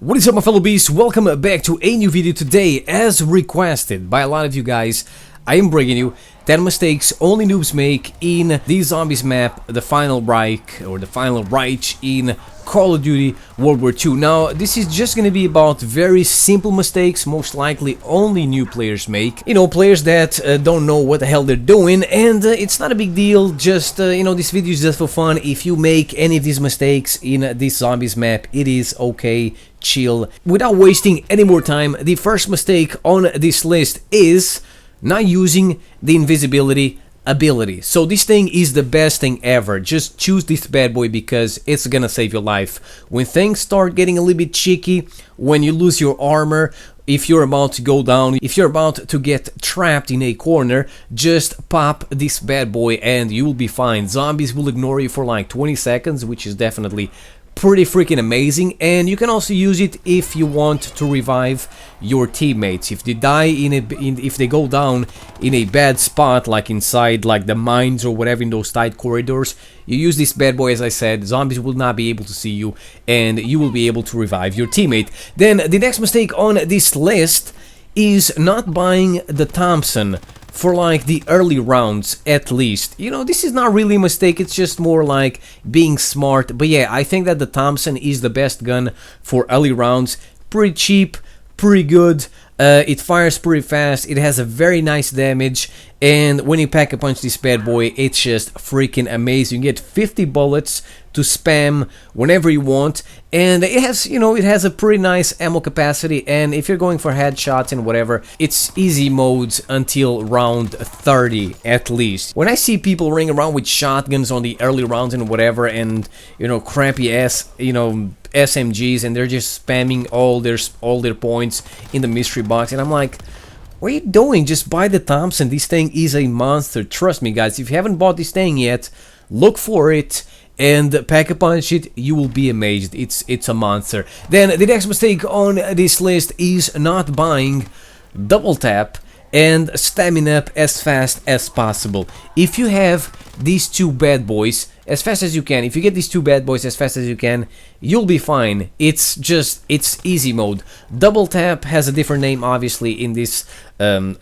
What is up, my fellow beasts? Welcome back to a new video today. As requested by a lot of you guys, I am bringing you 10 mistakes only noobs make in the zombies map, the final Reich, or the final Reich in Call of Duty World War II. Now, this is just gonna be about very simple mistakes, most likely only new players make. You know, players that don't know what the hell they're doing, and it's not a big deal, just, you know, this video is just for fun. If you make any of these mistakes in this zombies map, it is okay, chill. Without wasting any more time, the first mistake on this list is not using the invisibility ability. So this thing is the best thing ever. Just choose this bad boy because it's gonna save your life. When things start getting a little bit cheeky, when you lose your armor, if you're about to go down, if you're about to get trapped in a corner, just pop this bad boy and you will be fine. Zombies will ignore you for like 20 seconds, which is definitely pretty freaking amazing. And you can also use it if you want to revive your teammates. If they die if they go down in a bad spot, like inside like the mines or whatever, in those tight corridors, you use this bad boy. As I said, zombies will not be able to see you and you will be able to revive your teammate. Then the next mistake on this list is not buying the Thompson for like the early rounds, at least. You know, this is not really a mistake, it's just more like being smart. But yeah, I think that the Thompson is the best gun for early rounds. Pretty cheap, pretty good, it fires pretty fast, it has a very nice damage, and when you pack a punch this bad boy, it's just freaking amazing. You get 50 bullets to spam whenever you want, and it has, you know, it has a pretty nice ammo capacity. And if you're going for headshots and whatever, it's easy modes until round 30 at least. When I see people running around with shotguns on the early rounds and whatever, and you know, crappy ass, you know, SMGs, and they're just spamming all their points in the mystery box, and I'm like, what are you doing? Just buy the Thompson. This thing is a monster. Trust me, guys. If you haven't bought this thing yet, look for it and pack a punch it. You will be amazed. It's a monster. Then the next mistake on this list is not buying double tap and stamin up as fast as possible. If you have these two bad boys as fast as you can, if you get these two bad boys as fast as you can, you'll be fine. It's easy mode. Double tap has a different name, obviously, in this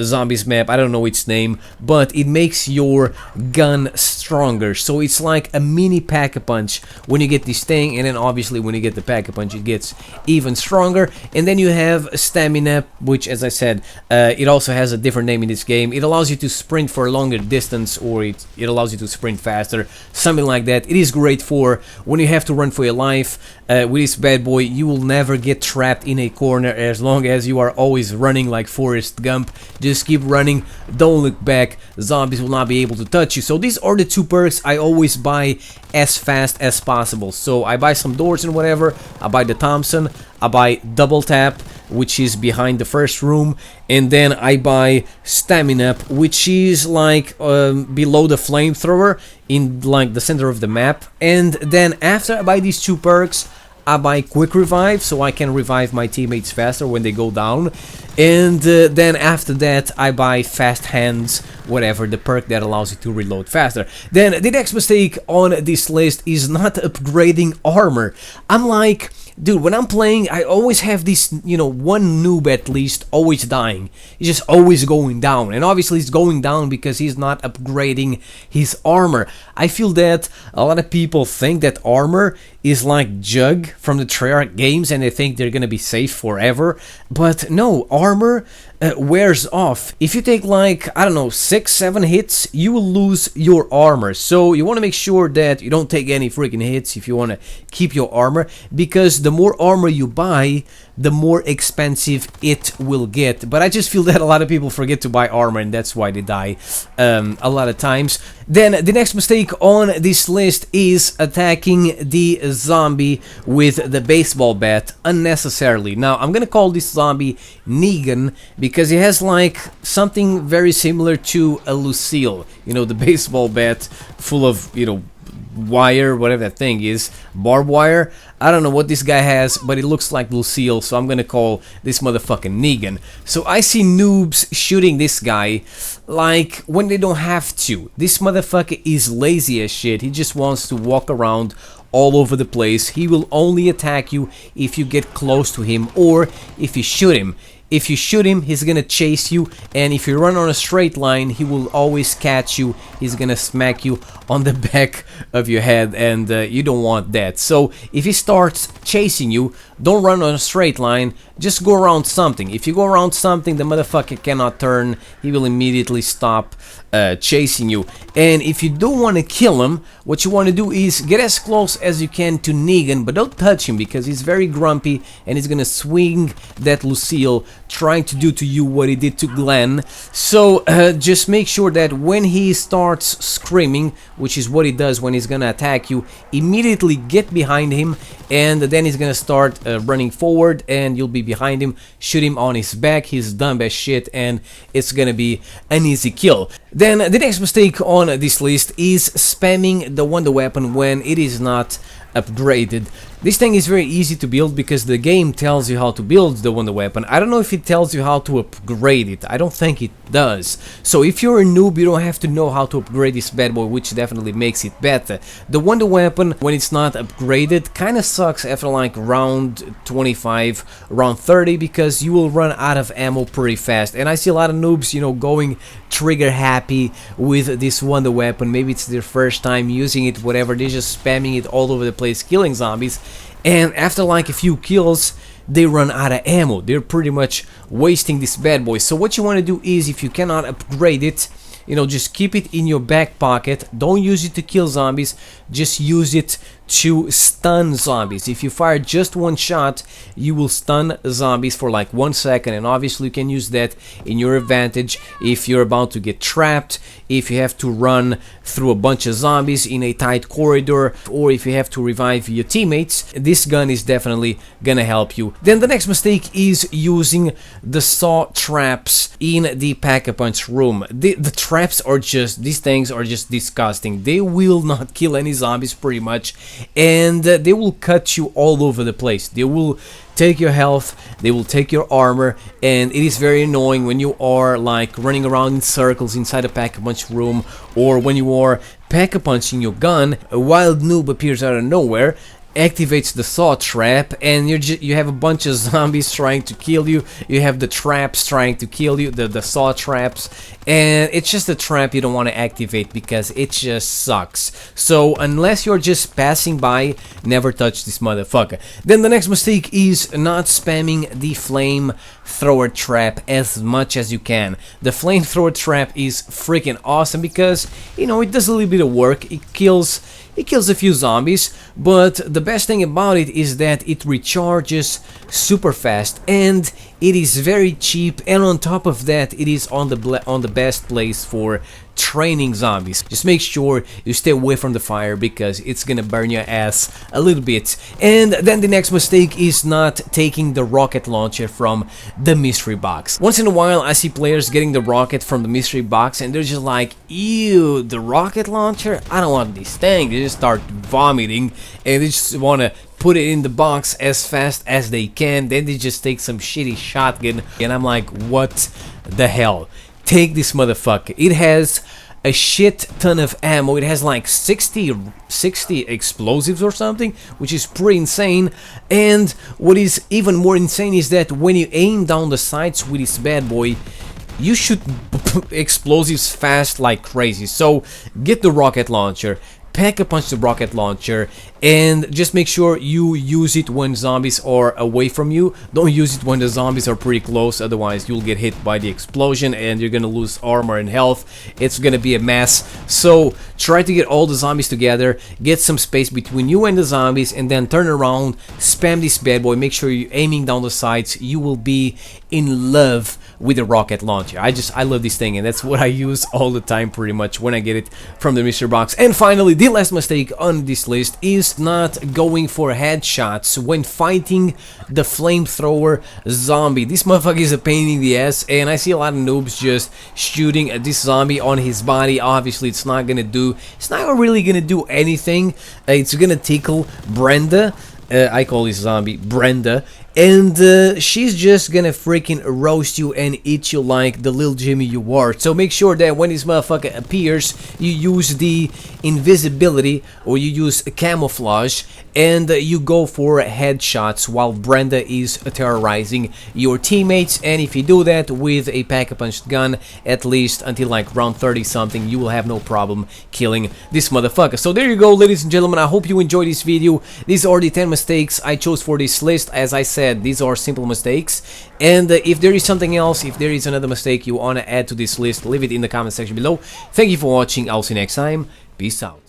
zombies map. I don't know its name, but it makes your gun stronger. So it's like a mini pack-a-punch when you get this thing, and then obviously when you get the pack-a-punch, it gets even stronger. And then you have stamina, which, as I said, it also has a different name in this game. It allows you to sprint for a longer distance, or it allows you to sprint faster, something like that. It is great for when you have to run for your life. With this bad boy, you will never get trapped in a corner as long as you are always running like Forrest Gump. Just keep running, don't look back, zombies will not be able to touch you. So these are the two perks I always buy as fast as possible. So I buy some doors and whatever, I buy the Thompson, I buy double tap, which is behind the first room, and then I buy stamina, which is like below the flamethrower in like the center of the map. And then after I buy these two perks, I buy quick revive, so I can revive my teammates faster when they go down. And then after that I buy fast hands, whatever, the perk that allows you to reload faster. Then the next mistake on this list is not upgrading armor. I'm like, dude, when I'm playing, I always have this, you know, one noob at least always dying. He's just always going down, and obviously he's going down because he's not upgrading his armor. I feel that a lot of people think that armor is like Jug from the Treyarch games, and they think they're gonna be safe forever. But no, armor wears off. If you take like, I don't know, 6-7 hits, you will lose your armor. So you want to make sure that you don't take any freaking hits if you want to keep your armor, because the more armor you buy, the more expensive it will get. But I just feel that a lot of people forget to buy armor, and that's why they die a lot of times. Then the next mistake on this list is attacking the zombie with the baseball bat unnecessarily. Now, I'm gonna call this zombie Negan because it has like something very similar to a Lucille. You know, the baseball bat full of, you know, wire, whatever that thing is, barbed wire. I don't know what this guy has, but it looks like Lucille, so I'm gonna call this motherfucking Negan. So I see noobs shooting this guy like when they don't have to. This motherfucker is lazy as shit. He just wants to walk around all over the place. He will only attack you if you get close to him or if you shoot him. If you shoot him, he's gonna chase you, and if you run on a straight line, he will always catch you. He's gonna smack you on the back of your head, and you don't want that. So if he starts chasing you, don't run on a straight line, just go around something. If you go around something, the motherfucker cannot turn, he will immediately stop chasing you. And if you don't want to kill him, what you want to do is get as close as you can to Negan, but don't touch him because he's very grumpy and he's gonna swing that Lucille, trying to do to you what he did to Glenn. So just make sure that when he starts screaming, which is what he does when he's gonna attack you, immediately get behind him, and then he's gonna start running forward, and you'll be behind him, shoot him on his back. He's dumb as shit, and it's gonna be an easy kill. Then the next mistake on this list is spamming the wonder weapon when it is not upgraded. This thing is very easy to build because the game tells you how to build the wonder weapon. I don't know if it tells you how to upgrade it. I don't think it does. So if you're a noob, you don't have to know how to upgrade this bad boy, which definitely makes it better. The wonder weapon, when it's not upgraded, kind of sucks after like round 25, round 30, because you will run out of ammo pretty fast. And I see a lot of noobs, you know, going trigger happy with this wonder weapon. Maybe it's their first time using it, whatever. They're just spamming it all over the place, killing zombies. And after like a few kills, they run out of ammo. They're pretty much wasting this bad boy. So what you want to do is, if you cannot upgrade it, you know, just keep it in your back pocket. Don't use it to kill zombies, just use it to stun zombies. If you fire just one shot, you will stun zombies for like 1 second, and obviously you can use that in your advantage if you're about to get trapped, if you have to run through a bunch of zombies in a tight corridor, or if you have to revive your teammates. This gun is definitely gonna help you. Then the next mistake is using the saw traps in the pack-a-punch room. The traps are just, these things are just disgusting. They will not kill any zombies pretty much, and they will cut you all over the place. They will take your health, they will take your armor, and it is very annoying when you are like running around in circles inside a pack-a-punch room, or when you are pack-a-punching your gun, a wild noob appears out of nowhere, activates the saw trap, and you have a bunch of zombies trying to kill you. You have the traps trying to kill you, the saw traps, and it's just a trap you don't want to activate because it just sucks. So unless you're just passing by, never touch this motherfucker. Then the next mistake is not spamming the flamethrower trap as much as you can. The flamethrower trap is freaking awesome because, you know, it does a little bit of work. It kills a few zombies, but the best thing about it is that it recharges super fast, and it is very cheap, and on top of that, it is on the best place for training zombies. Just make sure you stay away from the fire because it's gonna burn your ass a little bit. And then the next mistake is not taking the rocket launcher from the mystery box. Once in a while I see players getting the rocket from the mystery box and they're just like, ew, the rocket launcher? I don't want this thing. They just start vomiting and they just want to put it in the box as fast as they can. Then they just take some shitty shotgun and I'm like, what the hell? Take this motherfucker. It has a shit ton of ammo. It has like 60 explosives or something, which is pretty insane. And what is even more insane is that when you aim down the sights with this bad boy, you shoot explosives fast like crazy. So get the rocket launcher, pack-a-punch the rocket launcher, and just make sure you use it when zombies are away from you. Don't use it when the zombies are pretty close, otherwise you'll get hit by the explosion and you're gonna lose armor and health. It's gonna be a mess. So try to get all the zombies together, get some space between you and the zombies, and then turn around, spam this bad boy, make sure you're aiming down the sights. You will be in love with the rocket launcher. I love this thing, and that's what I use all the time pretty much when I get it from the mystery box. And finally, the last mistake on this list is not going for headshots when fighting the flamethrower zombie. This motherfucker is a pain in the ass, and I see a lot of noobs just shooting at this zombie on his body. Obviously it's not really gonna do anything. It's gonna tickle Brenda. I call this zombie Brenda, and she's just gonna freaking roast you and eat you like the little Jimmy you are. So make sure that when this motherfucker appears, you use the invisibility or you use camouflage, and you go for headshots while Brenda is terrorizing your teammates. And if you do that with a pack-a-punch gun, at least until like round 30 something, you will have no problem killing this motherfucker. So there you go, ladies and gentlemen. I hope you enjoyed this video. These are the 10 mistakes I chose for this list. As I said, these are simple mistakes, and if there is something else, if there is another mistake you want to add to this list, leave it in the comment section below. Thank you for watching. I'll see you next time. Peace out.